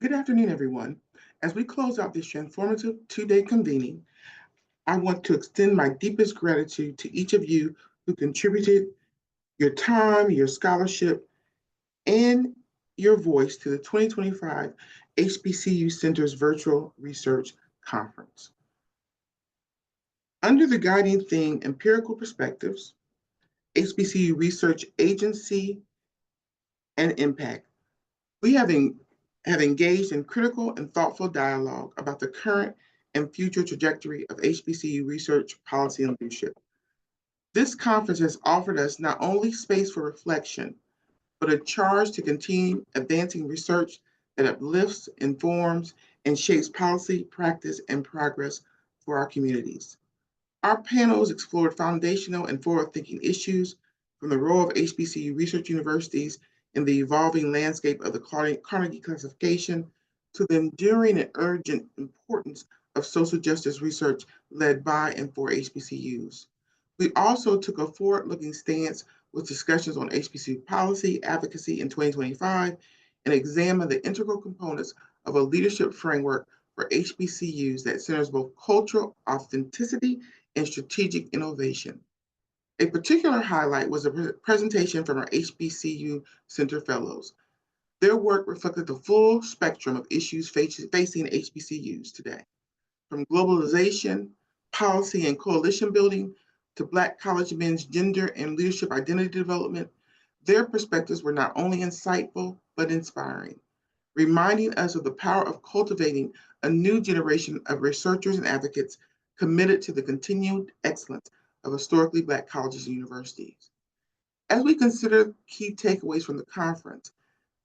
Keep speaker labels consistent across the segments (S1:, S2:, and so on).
S1: Good afternoon, everyone. As we close out this transformative two-day convening, I want to extend my deepest gratitude to each of you who contributed your time, your scholarship, and your voice to the 2025 HBCU Center's Virtual Research Conference. Under the guiding theme, Empirical Perspectives, HBCU Research Agency and Impact, we have engaged in critical and thoughtful dialogue about the current and future trajectory of HBCU research, policy, and leadership. This conference has offered us not only space for reflection, but a charge to continue advancing research that uplifts, informs, and shapes policy, practice, and progress for our communities. Our panels explored foundational and forward-thinking issues from the role of HBCU research universities in the evolving landscape of the Carnegie classification to the enduring and urgent importance of social justice research led by and for HBCUs. We also took a forward-looking stance with discussions on HBCU policy advocacy in 2025 and examined the integral components of a leadership framework for HBCUs that centers both cultural authenticity and strategic innovation. A particular highlight was a presentation from our HBCU Center Fellows. Their work reflected the full spectrum of issues facing HBCUs today, from globalization, policy, and coalition building to Black college men's gender and leadership identity development. Their perspectives were not only insightful, but inspiring, reminding us of the power of cultivating a new generation of researchers and advocates committed to the continued excellence of historically Black colleges and universities. As we consider key takeaways from the conference,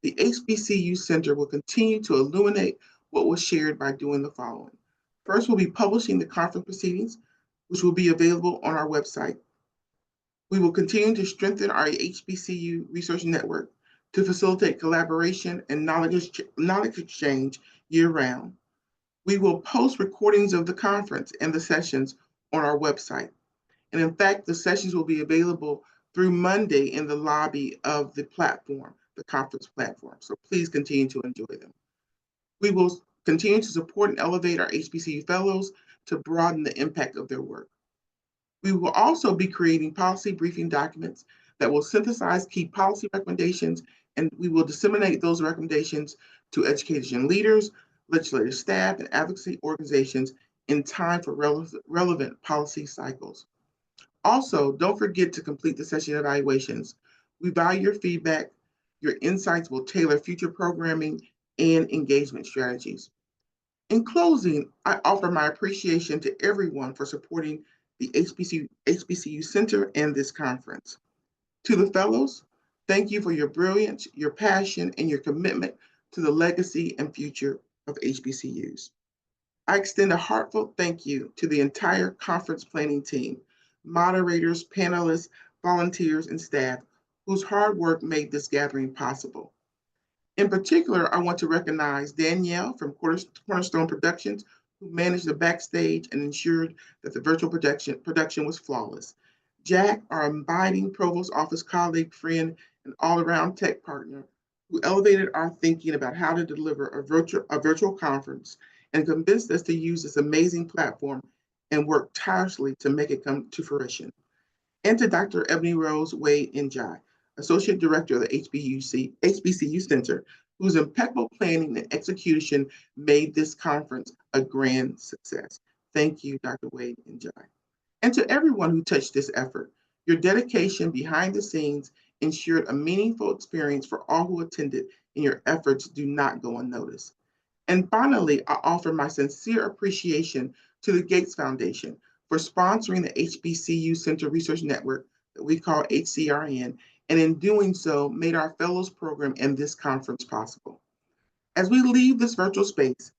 S1: the HBCU Center will continue to illuminate what was shared by doing the following. First, we'll be publishing the conference proceedings, which will be available on our website. We will continue to strengthen our HBCU research network to facilitate collaboration and knowledge exchange year-round. We will post recordings of the conference and the sessions on our website. And in fact, the sessions will be available through Monday in the lobby of the platform, the conference platform. So please continue to enjoy them. We will continue to support and elevate our HBCU fellows to broaden the impact of their work. We will also be creating policy briefing documents that will synthesize key policy recommendations, and we will disseminate those recommendations to education leaders, legislative staff, and advocacy organizations in time for relevant policy cycles. Also, don't forget to complete the session evaluations. We value your feedback. Your insights will tailor future programming and engagement strategies. In closing, I offer my appreciation to everyone for supporting the HBCU Center and this conference. To the fellows, thank you for your brilliance, your passion, and your commitment to the legacy and future of HBCUs. I extend a heartfelt thank you to the entire conference planning team, moderators, panelists, volunteers, and staff whose hard work made this gathering possible. In particular, I want to recognize Danielle from Cornerstone Productions, who managed the backstage and ensured that the virtual production was flawless. Jack, our abiding provost office colleague, friend, and all-around tech partner, who elevated our thinking about how to deliver a virtual conference and convinced us to use this amazing platform and work tirelessly to make it come to fruition. And to Dr. Ebony Rose Wade Njai, Associate Director of the HBCU Center, whose impeccable planning and execution made this conference a grand success. Thank you, Dr. Wade Njai. And to everyone who touched this effort, your dedication behind the scenes ensured a meaningful experience for all who attended, and your efforts do not go unnoticed. And finally, I offer my sincere appreciation to the Gates Foundation for sponsoring the HBCU Center Research Network that we call HCRN, and in doing so, made our Fellows Program and this conference possible. As we leave this virtual space,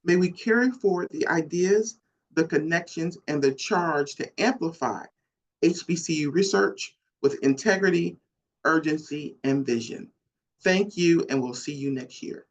S1: may we carry forward the ideas, the connections, and the charge to amplify HBCU research with integrity, urgency, and vision. Thank you, and we'll see you next year.